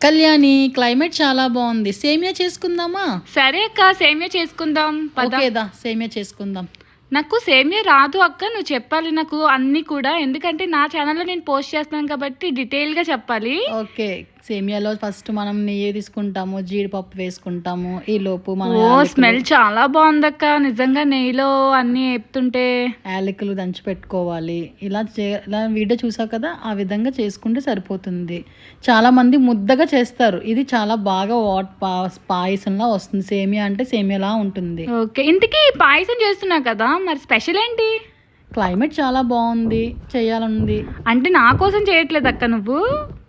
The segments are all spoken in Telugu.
కళ్యాణి, క్లైమేట్ చాలా బాగుంది. సేమియా చేసుకుందామా? సరే అక్క, సేమియా చేసుకుందాం పద. ఓకేదా, సేమియా చేసుకుందాం. నాకు సేమియా రాదు అక్క, నువ్వు చెప్పాలి నాకు అన్ని కూడా, ఎందుకంటే నా ఛానల్లో నేను పోస్ట్ చేస్తున్నాను కాబట్టి డీటెయిల్గా చెప్పాలి. ఓకే, సేమియాలో ఫస్ట్ మనం నెయ్యి తీసుకుంటాము, జీడిపప్పు వేసుకుంటాము. ఈ లోపు మనం స్మెల్ చాలా బాగుందక్క, నిజంగా నెయ్యిలో అన్ని వేపుతుంటే. యాలకులు దంచి పెట్టుకోవాలి. ఇలా వీడియో చూసావు కదా, ఆ విధంగా చేసుకుంటే సరిపోతుంది. చాలా మంది ముద్దగా చేస్తారు, ఇది చాలా బాగా పాయసంలా వస్తుంది. సేమియా అంటే సేమియాలా ఉంటుంది. ఓకే, ఇంతకీ పాయసం చేస్తున్నా కదా, మరి స్పెషల్ ఏంటి? క్లైమేట్ చాలా బాగుంది, చేయాలనుంది. అంటే నా కోసం చేయట్లేదు అక్క నువ్వు?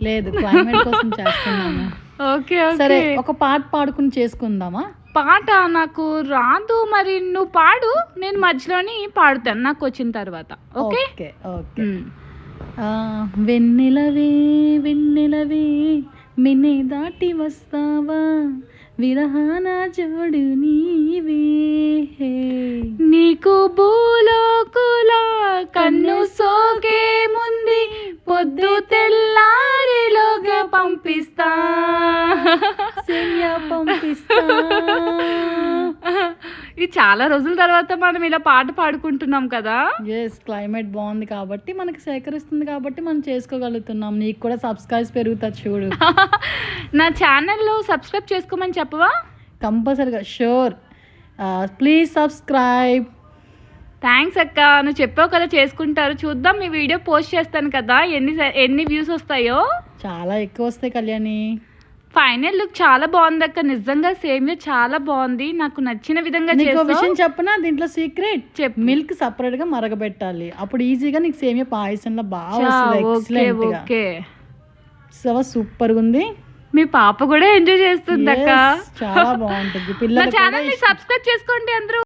లేదు, క్లైమేట్ కోసం చేస్తున్నాను. ఓకే సరే, ఒక పాట పాడుకుని చేసుకుందామా? పాట నాకు రాదు, మరి నువ్వు పాడు, నేను మధ్యలోని పాడుతాను నాకు వచ్చిన తర్వాత. Okay okay okay. వెన్నెలవే వెన్నెలవే మిన్నే దాటి వస్తావా, విరహాన జోడు నీవే. నీకు భూలోకులా కన్ను సోకే ముందు పొద్దు తెల్లారిలోగా పంపిస్తా, సేమియా పంపిస్తా. ఇది చాలా రోజుల తర్వాత మనం ఇలా పాట పాడుకుంటున్నాం కదా. ఎస్, క్లైమేట్ బాగుంది కాబట్టి మనకి సేకరిస్తుంది కాబట్టి మనం చేసుకోగలుగుతున్నాం. నీకు కూడా సబ్స్క్రైబ్స్ పెరుగుతుంది చూడు. నా ఛానల్లో సబ్స్క్రైబ్ చేసుకోమని చెప్పవా? కంపల్సరీగా, షూర్. Please subscribe. థ్యాంక్స్ అక్క, నువ్వు చెప్పావు కదా చేసుకుంటారు. చూద్దాం, మీ వీడియో పోస్ట్ చేస్తాను కదా, ఎన్ని వ్యూస్ వస్తాయో. చాలా ఎక్కువ వస్తాయి కళ్యాణి. ఫైనల్ లుక్ చాలా బాగుంది అక్క, నిజంగా సేమియా చాలా బాగుంది, నాకు నచ్చిన విధంగా నీకు విషయం చెప్పనా, దీంట్లో సీక్రెట్ చెప్పు. మిల్క్ సపరేట్ గా మరగబెట్టాలి, అప్పుడు ఈజీగా నీకు సేమియా పాయసంలో బాగా వస్తుంది. ఓకే, సూపర్ గా ఉంది. మీ పాప కూడా ఎంజాయ్ చేస్తుంది అక్క. చాలా బాగుంటుంది. పిల్లలు ఛానల్ ని సబ్స్క్రైబ్ చేసుకోండి అందరూ.